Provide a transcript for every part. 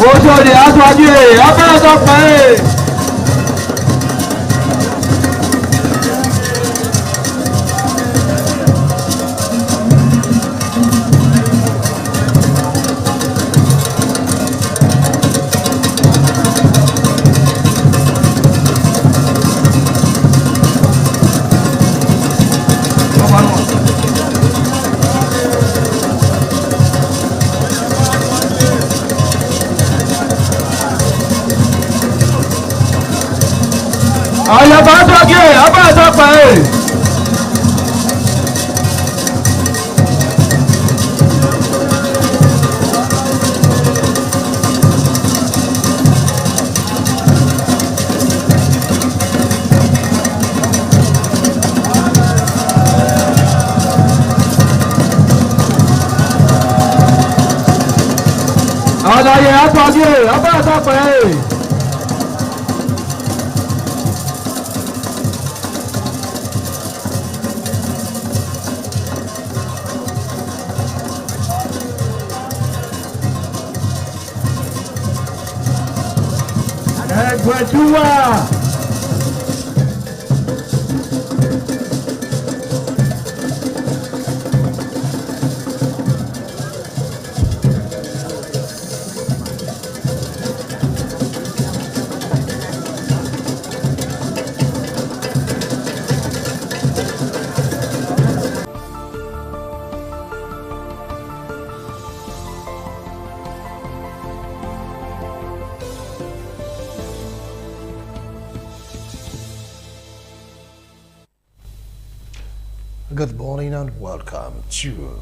Aujourd'hui, à toi Dieu, après ton frère. Allez, après toi Dieu, après ton frère. Allez, à toi Dieu, après ton frère. Gwadua. Good morning and welcome to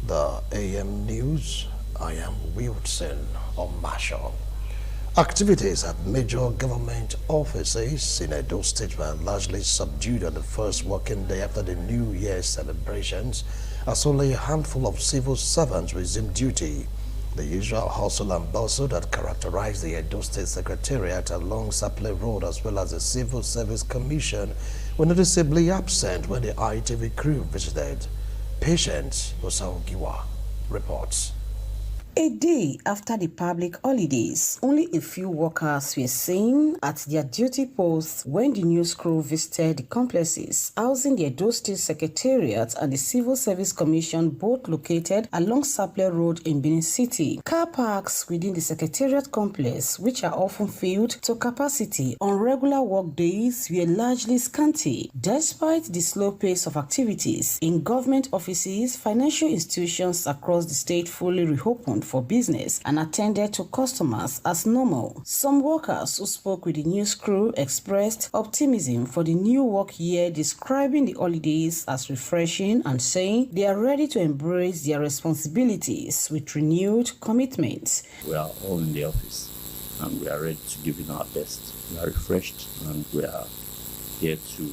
the AM News. I am Wilson Marshall. Activities at major government offices in Edo State were largely subdued on the first working day after the New Year celebrations, as only a handful of civil servants resumed duty. The usual hustle and bustle that characterized the Edo State Secretariat along Saple Road as well as the Civil Service Commission were noticeably absent when the ITV crew visited. Patience Osaogiwa reports. A day after the public holidays, only a few workers were seen at their duty posts when the news crew visited the complexes housing the Edo State Secretariat and the Civil Service Commission, both located along Saple Road in Benin City. Car parks within the Secretariat complex, which are often filled to capacity on regular work days, were largely scanty. Despite the slow pace of activities in government offices, financial institutions across the state fully reopened for business and attended to customers as normal. Some workers who spoke with the news crew expressed optimism for the new work year, describing the holidays as refreshing and saying they are ready to embrace their responsibilities with renewed commitment. We are all in the office and we are ready to give it our best. We are refreshed and we are here to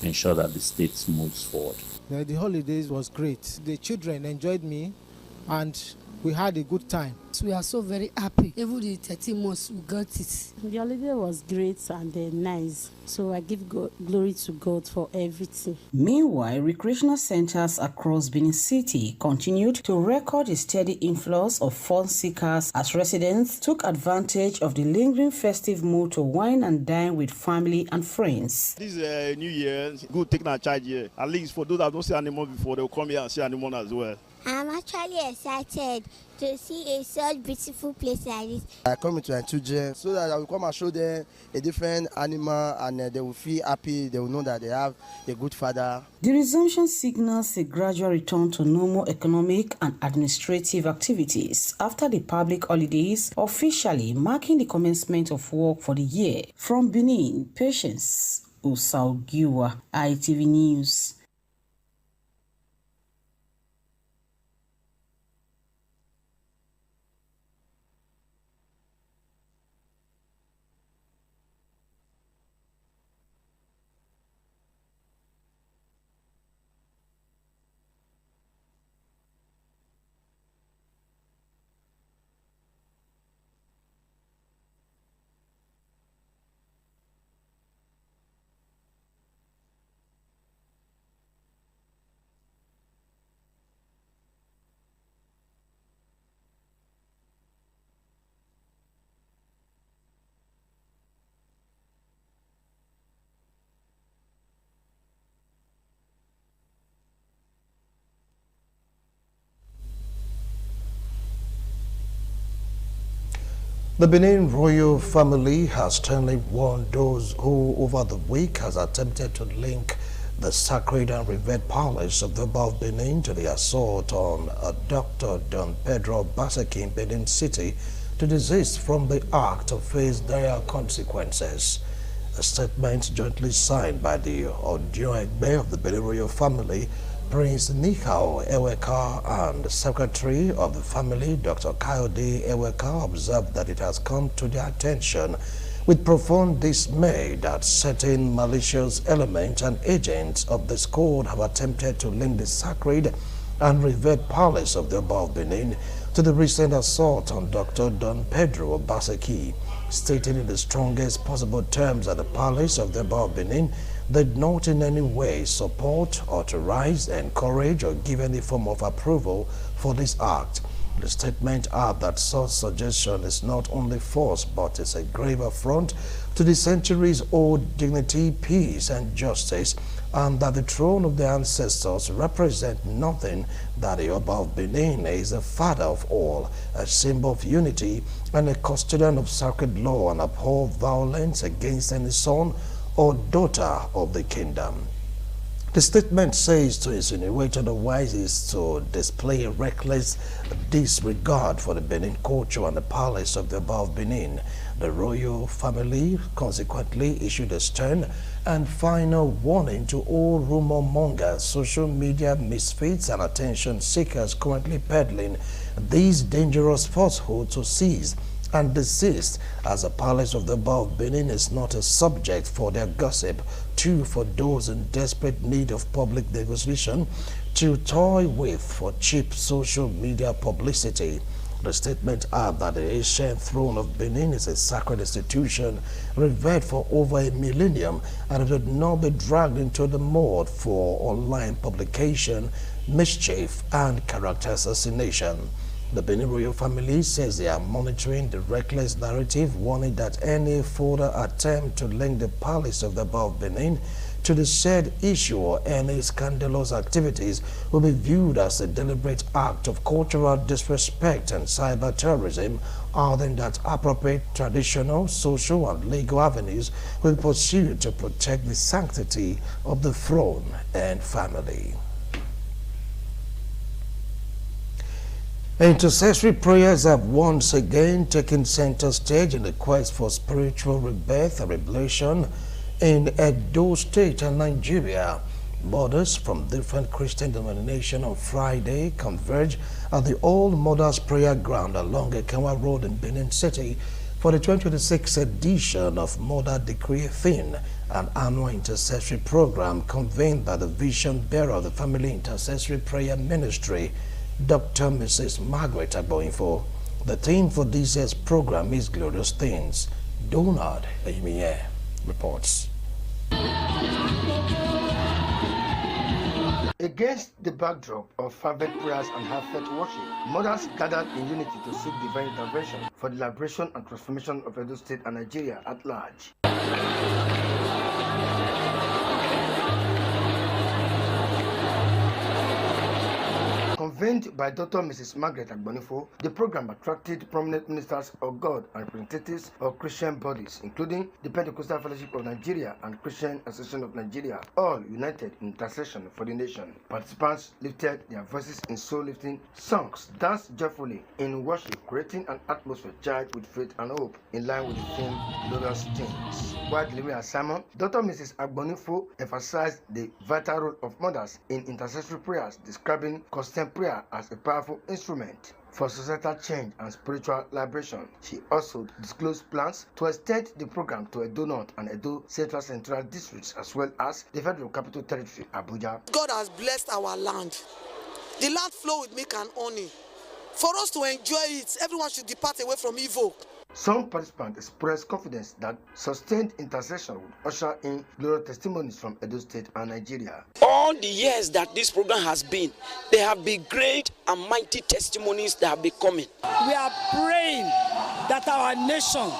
ensure that the state moves forward. The holidays was great. The children enjoyed me and we had a good time. We are so very happy. Even the 13 months, we got it. The holiday was great and nice. So I give glory to God for everything. Meanwhile, recreational centers across Benin City continued to record a steady influx of fun seekers as residents took advantage of the lingering festive mood to wine and dine with family and friends. This New Year, good taking a charge here. At least for those that don't see animals before, they'll come here and see animals as well. I'm actually excited to see such beautiful place like this. I come to Antuje so that I will come and show them a different animal, and they will feel happy. They will know that they have a good father. The resumption signals a gradual return to normal economic and administrative activities after the public holidays, officially marking the commencement of work for the year. From Benin, Patience Usaugiwa, ITV News. The Benin royal family has sternly warned those who over the week has attempted to link the sacred and revered palace of the above Benin to the assault on Dr. Don Pedro Obaseki in Benin City to desist from the act to face dire consequences. A statement jointly signed by the Odio Egbe of the Benin royal family, Prince Nikao Eweka, and Secretary of the family, Dr. Kayode Eweka, observed that it has come to their attention with profound dismay that certain malicious elements and agents of this code have attempted to link the sacred and revered palace of the above Benin to the recent assault on Dr. Don Pedro Obaseki, stating in the strongest possible terms that the palace of the above Benin did not in any way support, authorize, encourage, or give any form of approval for this act. The statement adds that such suggestion is not only false, but is a grave affront to the centuries-old dignity, peace, and justice, and that the throne of the ancestors represent nothing that the above Benin is the father of all, a symbol of unity, and a custodian of sacred law, and abhor violence against any son or daughter of the kingdom. The statement says to insinuate otherwise is to display a reckless disregard for the Benin culture and the palace of the above Benin. The royal family consequently issued a stern and final warning to all rumor mongers, social media misfits, and attention seekers currently peddling these dangerous falsehoods to cease and desist, as the palace of the above Benin is not a subject for their gossip, two for those in desperate need of public negotiation to toy with for cheap social media publicity. The statement adds that the ancient throne of Benin is a sacred institution revered for over a millennium, and it would not be dragged into the mud for online publication, mischief, and character assassination. The Benin royal family says they are monitoring the reckless narrative, warning that any further attempt to link the palace of the above Benin to the said issue or any scandalous activities will be viewed as a deliberate act of cultural disrespect and cyber terrorism, adding that appropriate traditional, social, and legal avenues will be pursued to protect the sanctity of the throne and family. Intercessory prayers have once again taken center stage in the quest for spiritual rebirth and revelation in Edo State and Nigeria. Mothers from different Christian denominations on Friday converged at the Old Mothers Prayer Ground along Ekenwa Road in Benin City for the 2026 edition of Mother Decree Thing, an annual intercessory program convened by the vision bearer of the Family Intercessory Prayer Ministry, Dr. Mrs. Margaret Agboinfo. The theme for this year's program is Glorious Things. Donald Ayimiye reports. Against the backdrop of fervent prayers and heartfelt worship, mothers gathered in unity to seek divine intervention for the liberation and transformation of Edo State and Nigeria at large. Convened Convened by Dr. Mrs. Margaret Agbonifo, the program attracted prominent ministers of God and representatives of Christian bodies, including the Pentecostal Fellowship of Nigeria and Christian Association of Nigeria, all united in intercession for the nation. Participants lifted their voices in soul-lifting songs, danced joyfully in worship, creating an atmosphere charged with faith and hope, in line with the theme Glorious Things. While delivering a sermon, Dr. Mrs. Agbonifo emphasized the vital role of mothers in intercessory prayers, describing constant prayer as a powerful instrument for societal change and spiritual liberation. She also disclosed plans to extend the program to Edo North and Edo Central districts, as well as the Federal Capital Territory, Abuja. God has blessed our land. The land flow with milk and honey. For us to enjoy it, everyone should depart away from evil. Some participants expressed confidence that sustained intercession would usher in glorious testimonies from Edo State and Nigeria. All the years that this program has been, there have been great and mighty testimonies that have been coming. We are praying that our nation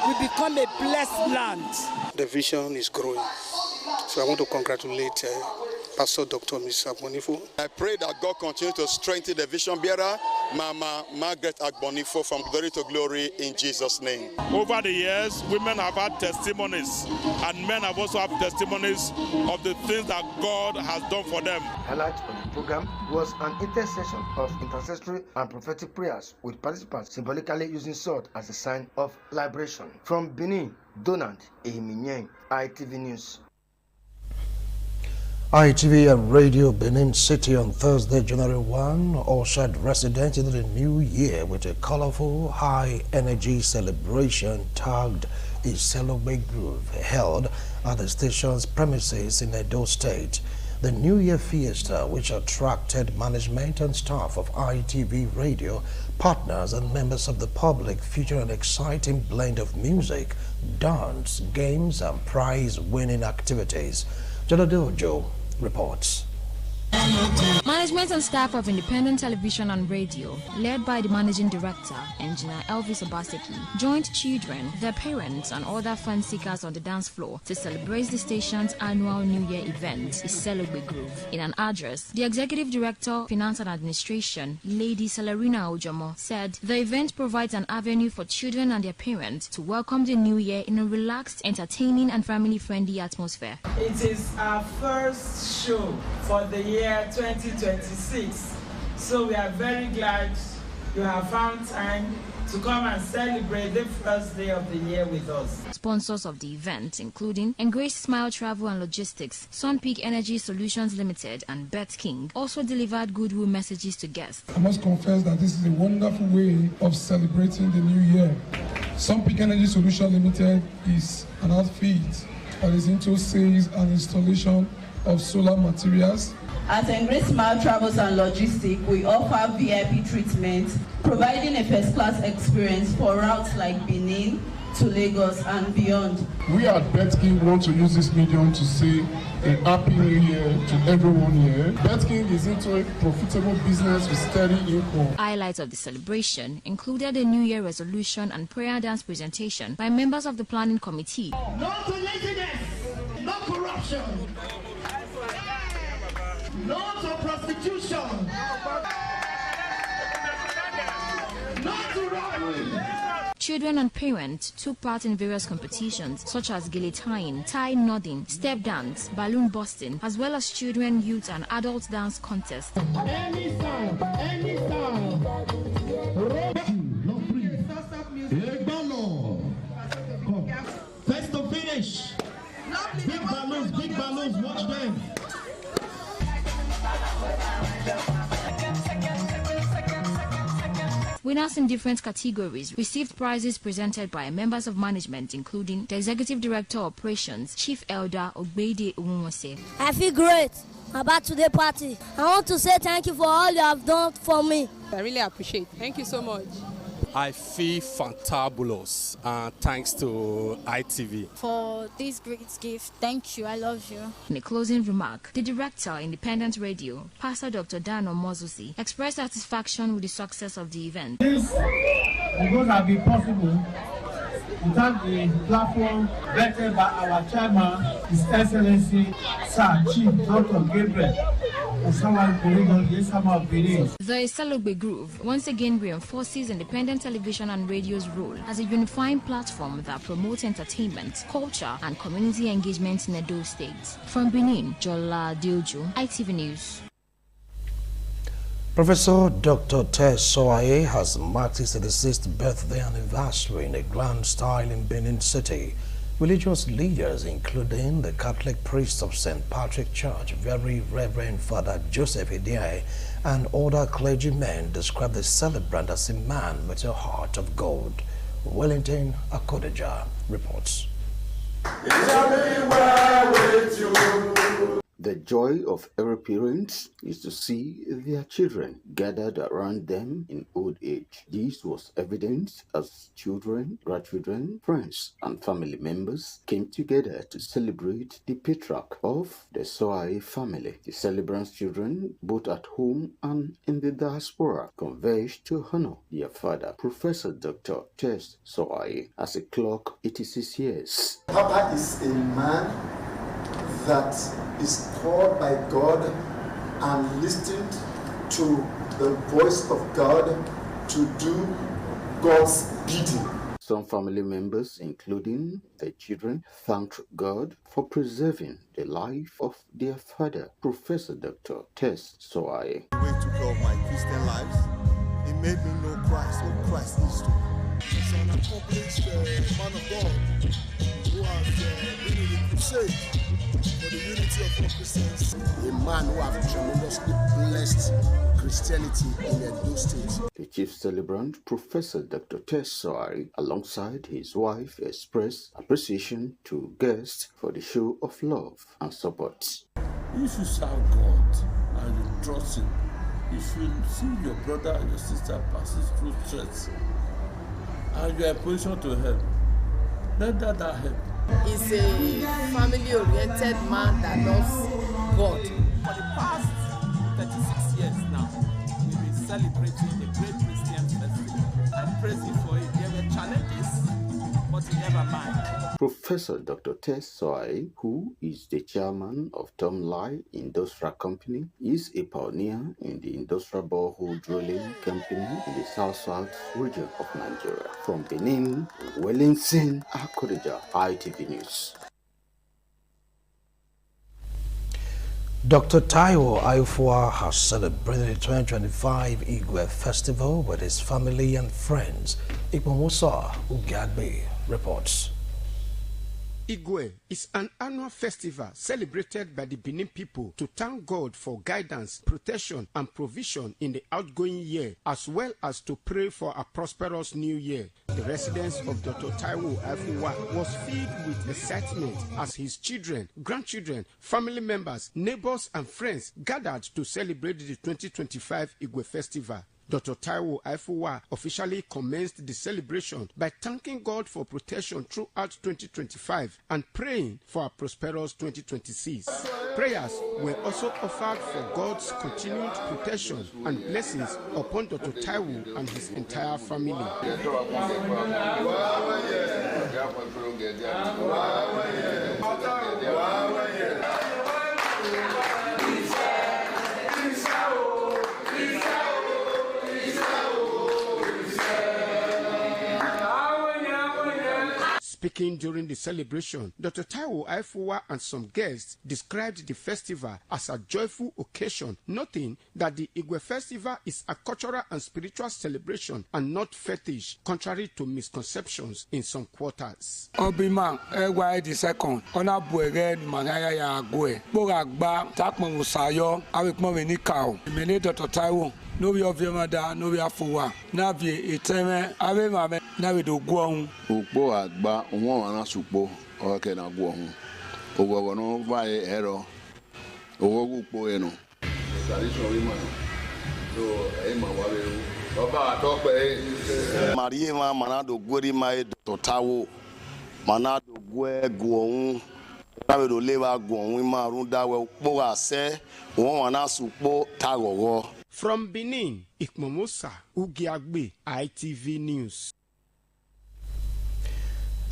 will become a blessed land. The vision is growing. So I want to congratulate Pastor Dr. Ms. Agbonifo. I pray that God continue to strengthen the vision bearer, Mama Margaret Agbonifo, from glory to glory in Jesus' name. Over the years, women have had testimonies, and men have also had testimonies of the things that God has done for them. Highlight of the program was an intercession of intercessory and prophetic prayers, with participants symbolically using sword as a sign of liberation. From Benin, Donald Ehiminyeng, ITV News. ITV and Radio Benin City on Thursday, January 1, ushered residents into the new year with a colorful, high-energy celebration tagged Iselogbe Groove, held at the station's premises in Edo State. The New Year Fiesta, which attracted management and staff of ITV Radio, partners and members of the public, featured an exciting blend of music, dance, games, and prize-winning activities. Jaladojo reports. Management and staff of Independent Television and Radio, led by the Managing Director, Engineer Elvis Obaseki, joined children, their parents, and other fun seekers on the dance floor to celebrate the station's annual New Year event, Iselogbe Groove. In an address, the Executive Director, Finance and Administration, Lady Celerina Ojomo, said the event provides an avenue for children and their parents to welcome the New Year in a relaxed, entertaining, and family-friendly atmosphere. It is our first show for the year 2026, so we are very glad you have found time to come and celebrate the first day of the year with us. Sponsors of the event, including Engrace Smile Travel and Logistics, Sun Peak Energy Solutions Limited, and Bet King, also delivered goodwill messages to guests. I must confess that this is a wonderful way of celebrating the new year. Sun Peak Energy Solutions Limited is an outfit that is into sales and installation of solar materials. At Engrace Smile Travels and Logistics, we offer VIP treatment, providing a first-class experience for routes like Benin to Lagos and beyond. We at BetKing want to use this medium to say a happy new year to everyone here. BetKing is into a profitable business with steady income. Highlights of the celebration included a New Year resolution and prayer dance presentation by members of the planning committee. No to laziness, no corruption. No to prostitution. No to robbery. Children and parents took part in various competitions such as gele tying, tie nodding, step dance, balloon busting, as well as children, youth, and adult dance contests. Any sound, any sound. First to finish. Big balloons, watch them. Winners in different categories received prizes presented by members of management, including the Executive Director of Operations, Chief Elder Ogbede Uwonse. I feel great about today's party. I want to say thank you for all you have done for me. I really appreciate it. Thank you so much. I feel fantabulous, thanks to ITV. For this great gift, thank you, I love you. In a closing remark, the director, Independent Radio, Pastor Dr. Dano Mozusi, expressed satisfaction with the success of the event. This would not have been possible without the platform vetted by our chairman, His Excellency Sir Chief Dr. Gabriel Osawal Kurigon Yesama of Benin. The Isalogbe Groove once again reinforces independent television and radio's role as a unifying platform that promotes entertainment, culture, and community engagement in Edo State. From Benin, Jola Dioju, ITV News. Professor Dr. Tess Soaye has marked his 86th birthday anniversary in a grand style in Benin City. Religious leaders, including the Catholic priest of St. Patrick Church, Very Reverend Father Joseph Idiaye, and other clergymen, described the celebrant as a man with a heart of gold. Wellington Akodeja reports. The joy of every parent is to see their children gathered around them in old age. This was evident as children, grandchildren, friends, and family members came together to celebrate the patriarch of the Soaye family. The celebrants' children, both at home and in the diaspora, converged to honor their father, Professor Dr. Tess Soaye, as he clocked 86 years. Papa is a man that is called by God and listened to the voice of God to do God's bidding. Some family members, including the children, thanked God for preserving the life of their father, Professor Dr. Tess Soaye. The way to go of my Christian lives, it made me know Christ, what Christ is to me. He's an accomplished man of God who has been in the crusade for the unity of all Christians. A man who has tremendously blessed Christianity in Edo State. The chief celebrant, Professor Dr. Tess Soaye, alongside his wife, expressed appreciation to guests for the show of love and support. If you serve God and you trust Him, if you see your brother and your sister passes through stress, and you are in position to help, let that help. He's a family-oriented man that loves God. For the past 36 years now, we've been celebrating the Great Christian Festival. I praise Him for it. There were challenges, but he never mind. Professor Dr. Tess Soaye, who is the chairman of Tom Lai Industrial Company, is a pioneer in the industrial borehole drilling company in the South region of Nigeria. From Benin, Wellington Akodeja, ITV News. Dr. Taiwo Aifua has celebrated the 2025 Igwe Festival with his family and friends. Ikpomusa Ugadbe reports. Igwe is an annual festival celebrated by the Benin people to thank God for guidance, protection, and provision in the outgoing year, as well as to pray for a prosperous new year. The residence of Dr. Taiwo Aifua was filled with excitement as his children, grandchildren, family members, neighbors, and friends gathered to celebrate the 2025 Igwe Festival. Dr. Taiwo Aifua officially commenced the celebration by thanking God for protection throughout 2025 and praying for a prosperous 2026. Prayers were also offered for God's continued protection and blessings upon Dr. Taiwo and his entire family. Speaking during the celebration, Dr. Taiwo Aifua and some guests described the festival as a joyful occasion, noting that the Igwe Festival is a cultural and spiritual celebration and not fetish, contrary to misconceptions in some quarters. Obima Egwai the second, Ona Buere Manaya Yagwe, Boragba, Takman Musayo, Awikmo Venikao, Mene Dr. Taiwo. No be of your mother, no be afuwa. Na be eteme, ave mame, na be do guon. Ukpo agba, unwo wana sukpo, oke na guon. Owo wono vai ero. Owo ukpo eno. Tradition we man. So e ma wale. Oba tope. Marie ma manado gweri mai Dr. Taiwo. Manado gwe guon. Na be do lewa guon we ma runda we ukpo ase, unwo wana sukpo tagogo. From Benin, Ikmomosa Ugiagbe, ITV News.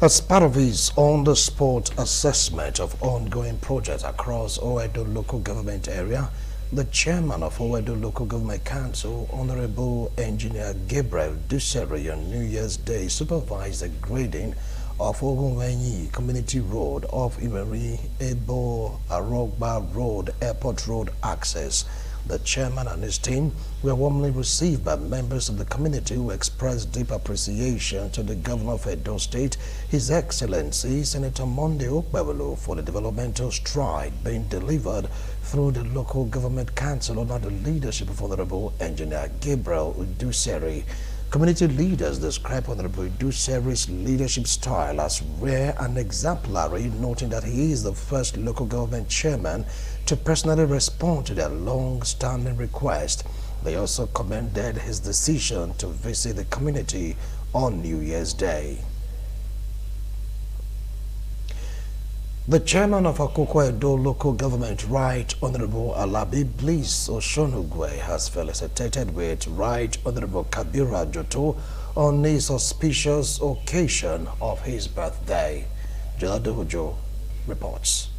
As part of his on-the-spot assessment of ongoing projects across Owedo local government area, the chairman of Owedo Local Government Council, Honorable Engineer Gabriel Duseri, on New Year's Day supervised the grading of Ogunwenyi Community Road off Iweri Ebo Arogba Road Airport Road access. The chairman and his team were warmly received by members of the community who expressed deep appreciation to the governor of Edo State, His Excellency Senator Monday Okpebolo, for the developmental stride being delivered through the local government council under the leadership of Honorable Engineer Gabriel Duseri. Community leaders describe Honorable Duseri's leadership style as rare and exemplary, noting that he is the first local government chairman to personally respond to their long-standing request. They also commended his decision to visit the community on New Year's Day. The chairman of Akoko Edo Local Government, Right Honorable Alabi Bliss Oshonugwe, has felicitated with Right Honorable Kabira Joto on his auspicious occasion of his birthday. Jalado Hojo reports.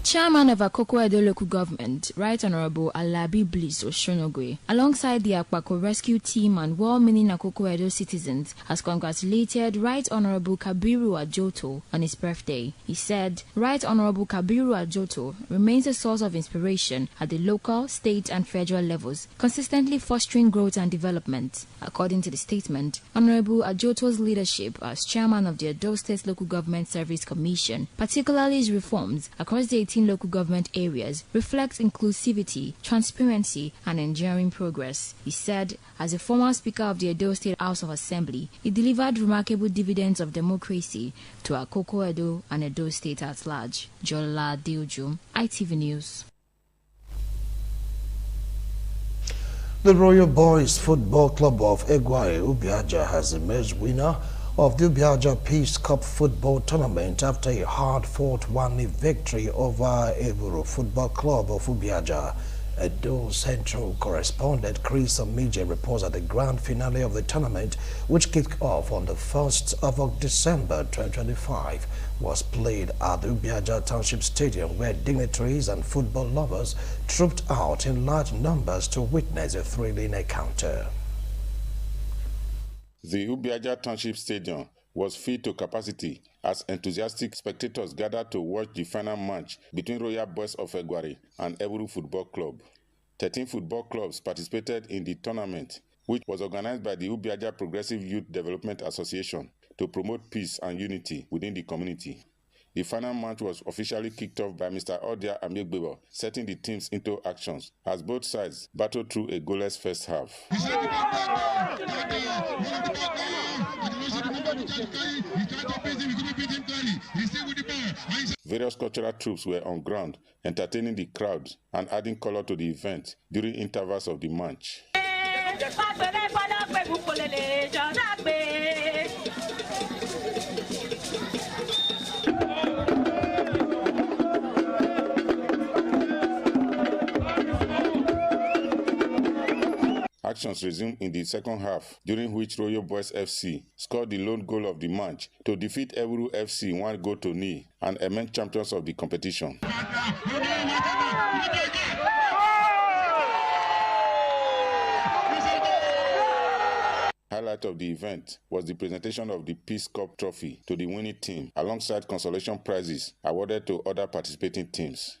Chairman of Akoko Edo Local Government, Right Honorable Alabi Bliss Oshonogwe, alongside the Akpako rescue team and well-meaning Akoko Edo citizens, has congratulated Right Honorable Kabiru Ajoto on his birthday. He said, Right Honorable Kabiru Ajoto remains a source of inspiration at the local, state and federal levels, consistently fostering growth and development. According to the statement, Honorable Ajoto's leadership as chairman of the Edo State Local Government Service Commission, particularly his reforms across the 18 local government areas, reflects inclusivity, transparency, and enduring progress. He said, as a former Speaker of the Edo State House of Assembly, he delivered remarkable dividends of democracy to Akoko Edo and Edo State at large. Jola Diojo, ITV News. The Royal Boys Football Club of Egwai Ubiaja has emerged winner of the Ubiaja Peace Cup football tournament after a hard-fought 1-0 victory over Eburu Football Club of Ubiaja. Edo Central correspondent Chris Omije reports that the grand finale of the tournament, which kicked off on the 1st of December 2025, was played at the Ubiaja Township Stadium, where dignitaries and football lovers trooped out in large numbers to witness a thrilling encounter. The Ubiaja Township Stadium was filled to capacity as enthusiastic spectators gathered to watch the final match between Royal Boys of Egwari and Eburu Football Club. 13 football clubs participated in the tournament, which was organized by the Ubiaja Progressive Youth Development Association to promote peace and unity within the community. The final match was officially kicked off by Mr. Odia Amiegbebo, setting the teams into actions as both sides battled through a goalless first half. Various cultural troops were on ground, entertaining the crowd and adding color to the event during intervals of the match. Actions resumed in the second half, during which Royal Boys FC scored the lone goal of the match to defeat Eburu FC 1-0 and emerge champions of the competition. Highlight of the event was the presentation of the Peace Cup trophy to the winning team, alongside consolation prizes awarded to other participating teams.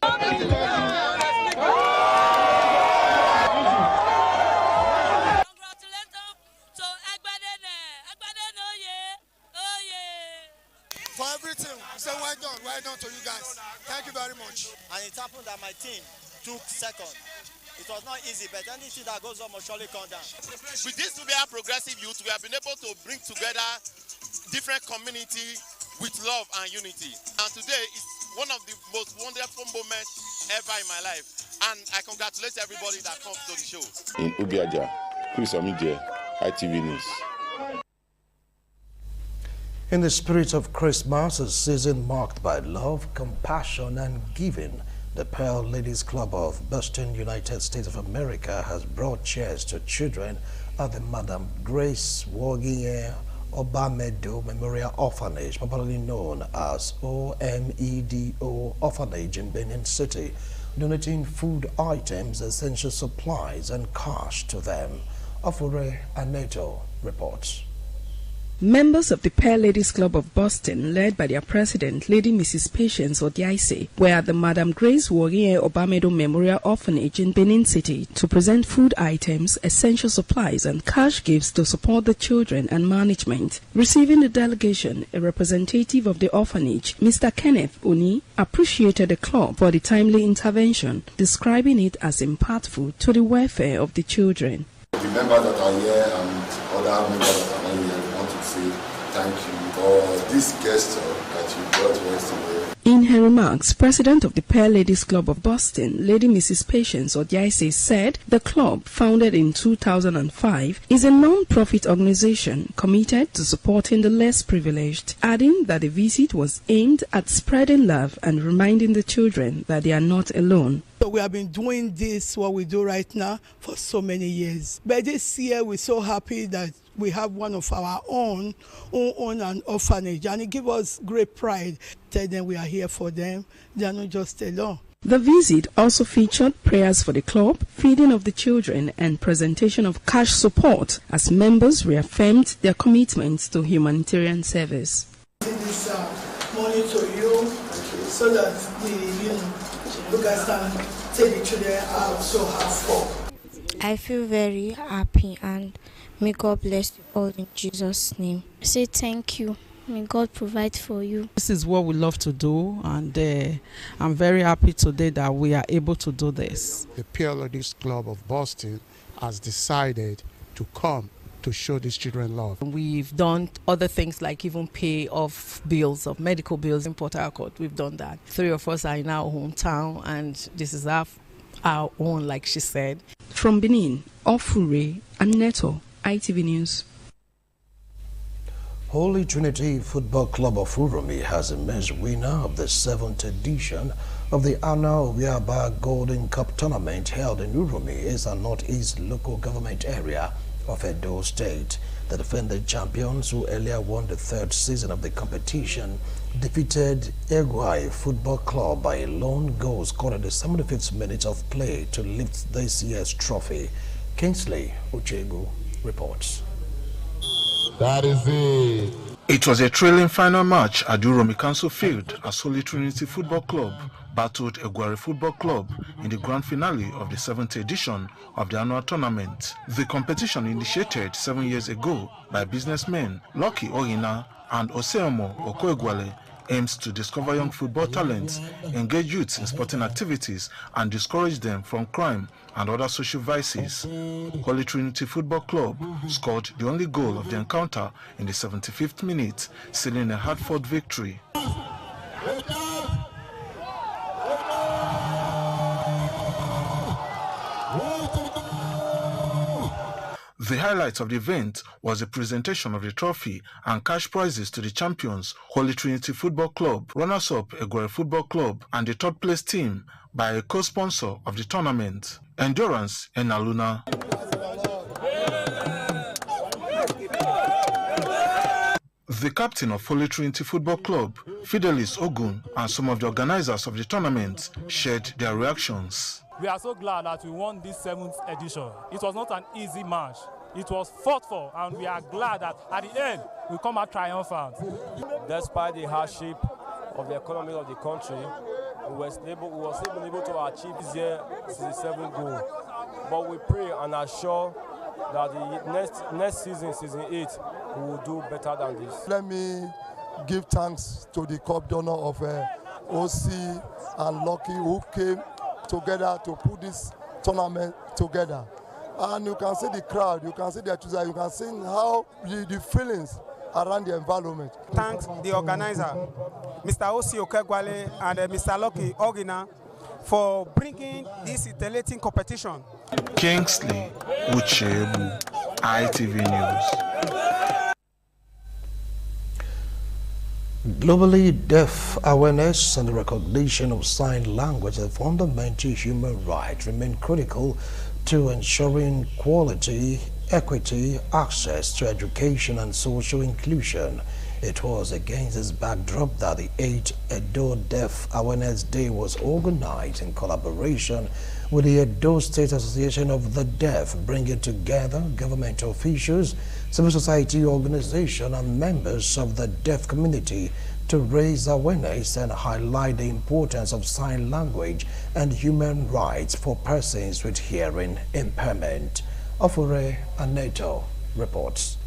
For everything, we say well done to you guys. Thank you very much. And it happened that my team took second. It was not easy, but anything that goes on must surely come down. With this Ubiaja Progressive Youth, we have been able to bring together different community with love and unity. And today is one of the most wonderful moments ever in my life. And I congratulate everybody that comes to the show. In Ubiaja, Chris Omije, ITV News. In the spirit of Christmas, a season marked by love, compassion, and giving, the Pearl Ladies Club of Boston, United States of America has brought chairs to children at the Madam Grace Wogier Obamedo Memorial Orphanage, popularly known as OMEDO Orphanage in Benin City, donating food items, essential supplies and cash to them. Afure Aneto reports. Members of the Pear Ladies Club of Boston, led by their president, Lady Mrs. Patience Odiaise, were at the Madam Grace Warrior Obamedo Memorial Orphanage in Benin City to present food items, essential supplies and cash gifts to support the children and management. Receiving the delegation, a representative of the orphanage, Mr. Kenneth Oni, appreciated the club for the timely intervention, describing it as impactful to the welfare of the children. The members that are here and other members that are not here, we want to say thank you for this gesture that you brought to us today. In her remarks, President of the Pear Ladies Club of Boston, Lady Mrs. Patience Odiaise, said the club, founded in 2005, is a non-profit organization committed to supporting the less privileged, adding that the visit was aimed at spreading love and reminding the children that they are not alone. So we have been doing this, what we do right now, for so many years. But this year, we're so happy that we have one of our own an orphanage, and it gives us great pride. Tell them we are here for them. They are not just alone. The visit also featured prayers for the club, feeding of the children, and presentation of cash support as members reaffirmed their commitment to humanitarian service. This money to you so that you guys can take the children out so helpful. I feel very happy, and may God bless you all in Jesus' name. I say thank you. May God provide for you. This is what we love to do, and I'm very happy today that we are able to do this. The Pear Ladies Club of Boston has decided to come to show these children love. We've done other things like even pay off bills, of medical bills in Port Harcourt. We've done that. 3 of us are in our hometown, and this is our own, like she said. From Benin, Ofure Aneto, ITV News. Holy Trinity Football Club of Uromi has emerged winner of the 7th edition of the annual Wiaba Golden Cup tournament held in Uromi, is a northeast local government area of Edo State. The defending champions, who earlier won the 3rd season of the competition, defeated Egwai Football Club by a lone goal scored at the 75th minute of play to lift this year's trophy. Kingsley Uchegu reports. That is it. It was a thrilling final match at the Uromi Council Field as Holy Trinity Football Club battled Egwari Football Club in the grand finale of the 7th edition of the annual tournament. The competition, initiated 7 years ago by businessmen Lucky Ohina and Oseomo Okoegwale, aims to discover young football talents, engage youths in sporting activities, and discourage them from crime and other social vices. Holy Trinity Football Club scored the only goal of the encounter in the 75th minute, sealing a hard-fought victory. The highlight of the event was the presentation of the trophy and cash prizes to the champions, Holy Trinity Football Club, runners-up Egwari Football Club, and the 3rd place team by a co-sponsor of the tournament, Endurance Enaluna. The captain of Holy Trinity Football Club, Fidelis Ogun, and some of the organizers of the tournament shared their reactions. We are so glad that we won this 7th edition. It was not an easy match. It was fought for, and we are glad that at the end we come out triumphant. Despite the hardship of the economy of the country, we were still able to achieve this year 67 goal. But we pray and are sure that the next season, season 8, we will do better than this. Let me give thanks to the cup donor of OC and Lucky, who came together to put this tournament together. And you can see the crowd, you can see the enthusiasm, you can see how the feelings around the environment. Thanks the organizer, Mr. Osi Okegwale and Mr. Lucky Ogina, for bringing this titillating competition. Kingsley Uchebu, ITV News. Globally, deaf awareness and the recognition of sign language as a fundamental human right remain critical to ensuring quality equity, access to education and social inclusion. It was against this backdrop that the 8th Edo Deaf Awareness Day was organized in collaboration with the Edo State Association of the Deaf, bringing together government officials, civil society organizations and members of the deaf community to raise awareness and highlight the importance of sign language and human rights for persons with hearing impairment. Ofure Aneto reports.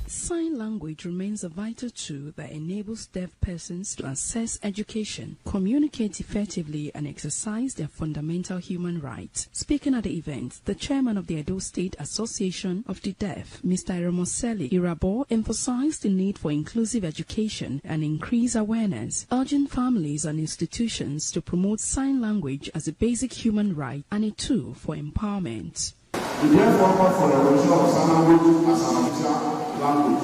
Sign language remains a vital tool that enables deaf persons to access education, communicate effectively, and exercise their fundamental human rights. Speaking at the event, the chairman of the Edo State Association of the Deaf, Mr. Iremoseli Irabo, emphasized the need for inclusive education and increased awareness, urging families and institutions to promote sign language as a basic human right and a tool for empowerment. We therefore call for the evolution of sign language as an official language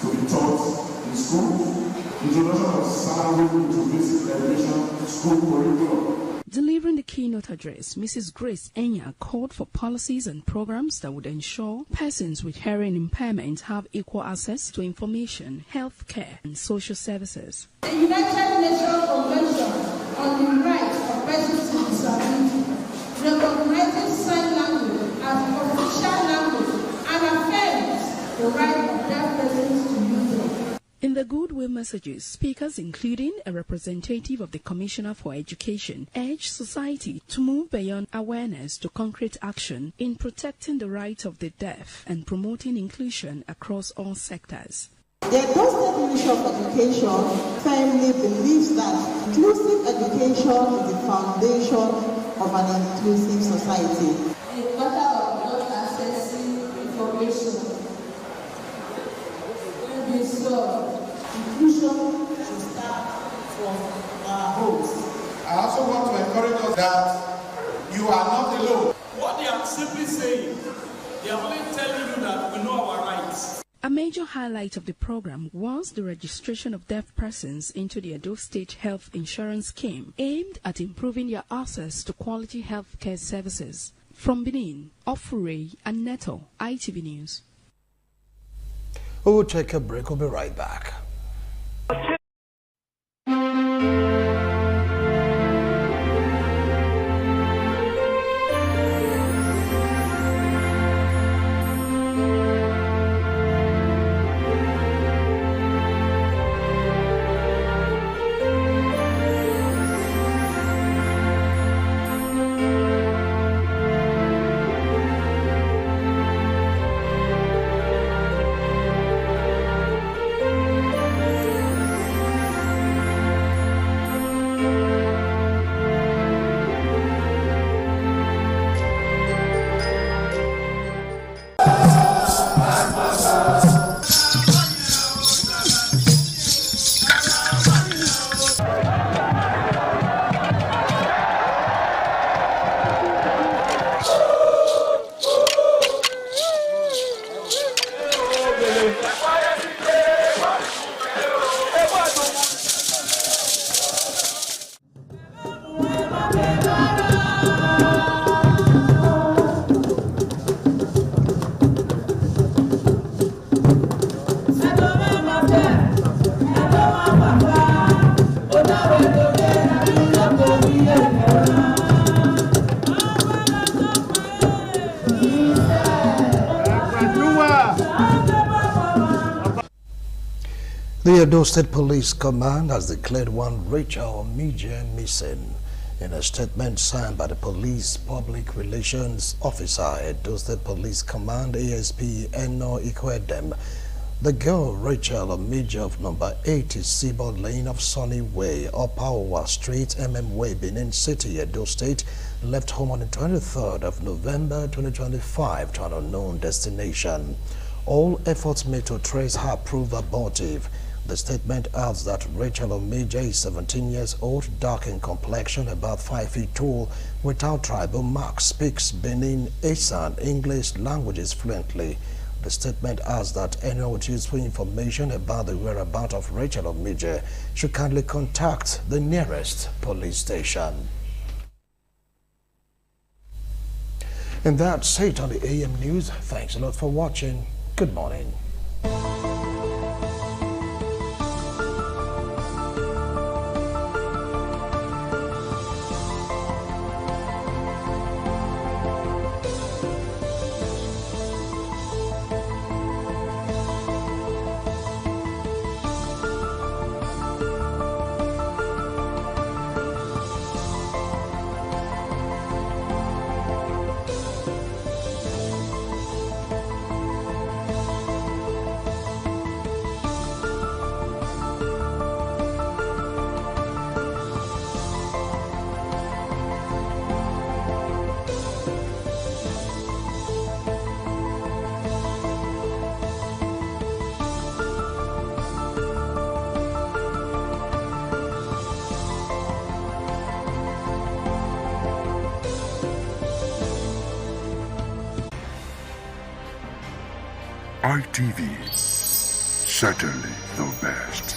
to be taught in school, introduction of sign language into basic education school curriculum. Delivering the keynote address, Mrs. Grace Enya called for policies and programs that would ensure persons with hearing impairment have equal access to information, health care, and social services. The United Nations Convention on the Rights of Persons with Disability recognizes sign language as official language and affirms the right of deaf persons to use it. In the goodwill messages, speakers, including a representative of the Commissioner for Education, urged society to move beyond awareness to concrete action in protecting the rights of the deaf and promoting inclusion across all sectors. The Edo State Ministry of Education firmly believes that inclusive education is the foundation of an inclusive society. A matter of not accessing information will be solved. Inclusion should start from our homes. I also want to encourage us that you are not alone. What they are simply saying, they are only telling you that we know our rights. A major highlight of the program was the registration of deaf persons into the Edo State Health Insurance Scheme, aimed at improving their access to quality health care services. From Benin, Ofure and Neto, ITV News. We'll take a break. We'll be right back. The Edo State Police Command has declared one Rachel Omije missing. In a statement signed by the Police Public Relations Officer, Edo State Police Command ASP Eno Ikwedem, the girl Rachel Omije of number 80 Seaboard Lane of Sunny Way, Opawa Street, Way, Benin City, Edo State, left home on the 23rd of November 2025 to an unknown destination. All efforts made to trace her proved abortive. The statement adds that Rachel Omije is 17 years old, dark in complexion, about 5 feet tall, without tribal marks, speaks Benin, Esan, English languages fluently. The statement adds that anyone with useful information about the whereabouts of Rachel Omije should kindly contact the nearest police station. And that's it on the AM News. Thanks a lot for watching. Good morning. ITV, certainly the best.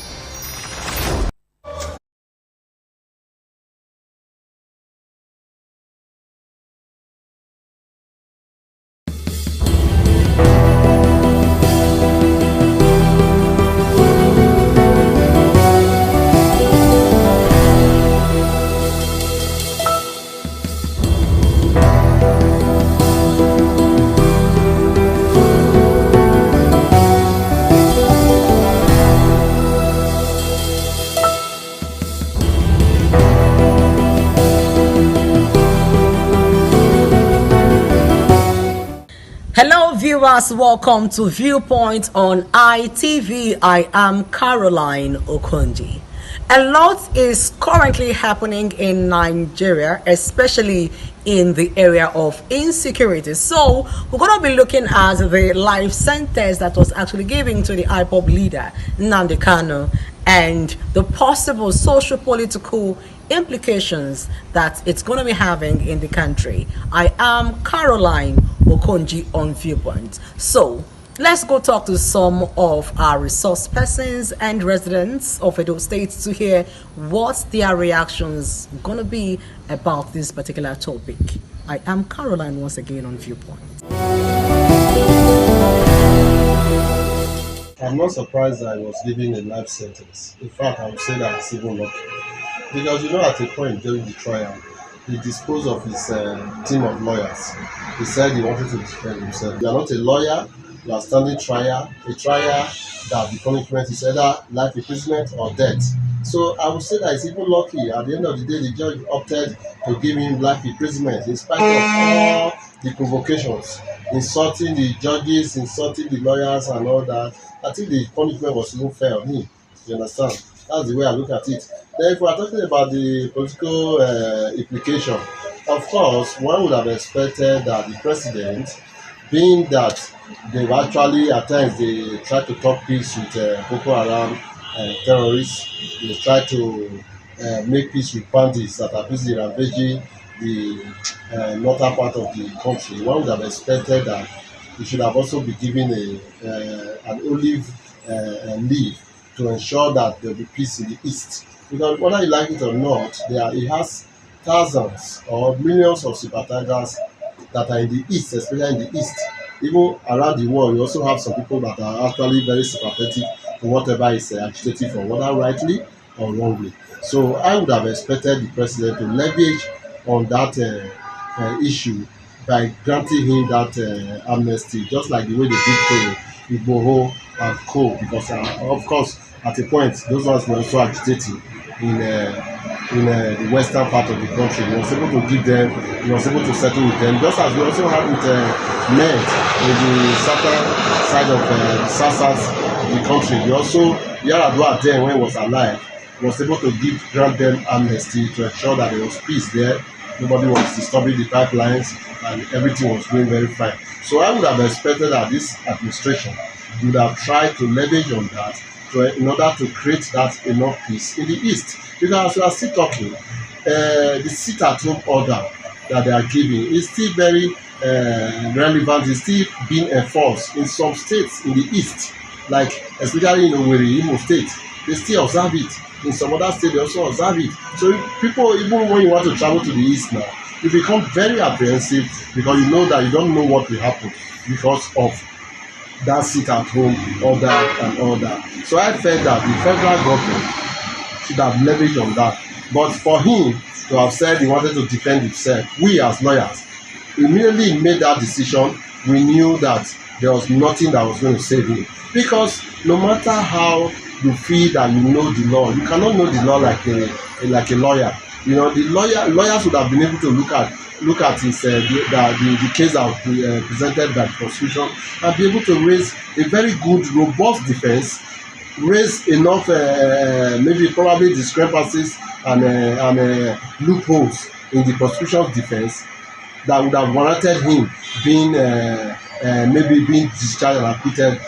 Hello viewers, welcome to Viewpoint on ITV. I am Caroline Okonji. A lot is currently happening in Nigeria, especially in the area of insecurity. So we're going to be looking at the life sentence that was actually given to the IPOB leader, Nnamdi Kanu, and the possible socio-political implications that it's going to be having in the country. I am Caroline Okonji on Viewpoint. So let's go talk to some of our resource persons and residents of Edo State to hear what their reactions going to be about this particular topic. I am Caroline once again on Viewpoint. I'm not surprised that I was given a life sentence. In fact, I would say that it's even lucky. Because at a point during the trial, he disposed of his team of lawyers. He said he wanted to defend himself. You are not a lawyer, you are standing trial, a trial that the punishment is either life imprisonment or death. So I would say that it's even lucky. At the end of the day, the judge opted to give him life imprisonment in spite of all the provocations, insulting the judges, insulting the lawyers and all that. I think the punishment was even fair on him. You understand? That's the way I look at it. Then if we are talking about the political implication, of course, one would have expected that the president, being that they've actually, at times, they try to talk peace with Boko Haram terrorists, they try to make peace with bandits that are busy ravaging the northern part of the country. One would have expected that he should have also been given an olive leaf to ensure that there will be peace in the east. Because whether you like it or not, he has thousands or millions of sympathizers that are in the east, especially in the east. Even around the world, you also have some people that are actually very sympathetic to whatever is agitating for, whether rightly or wrongly. So I would have expected the president to leverage on that issue by granting him that amnesty, just like the way they did to Igboho and co. Because of course, at a point, those ones were also agitating in the western part of the country. He was able to give them, he was able to settle with them, just as we also had with men in the southern side of the south of the country. We also, Yar'Adua then, when he was alive, was able to grant them amnesty to ensure that there was peace there. Nobody was disturbing the pipelines and everything was going very fine. So I would have expected that this administration would have tried to leverage on that in order to create that enough peace in the east. Because as we are still talking, the sit-at-home order that they are giving is still very relevant, is still being enforced in some states in the east, like especially in Owerri, Imo State. They still observe it. In some other states, they also observe it. So people, even when you want to travel to the east now, you become very apprehensive because you know that you don't know what will happen because of that sit at home order and all that. So I felt that the federal government should have leveraged on that. But for him to have said he wanted to defend himself, we as lawyers immediately made that decision. We knew that there was nothing that was going to save him, because no matter how you feel that you know the law, you cannot know the law like a lawyer. You know, the lawyers would have been able to look at his the case that was presented by the prosecution and be able to raise a very good, robust defense, raise enough maybe probably discrepancies and loopholes in the prosecution's defense that would have warranted him being maybe being discharged and acquitted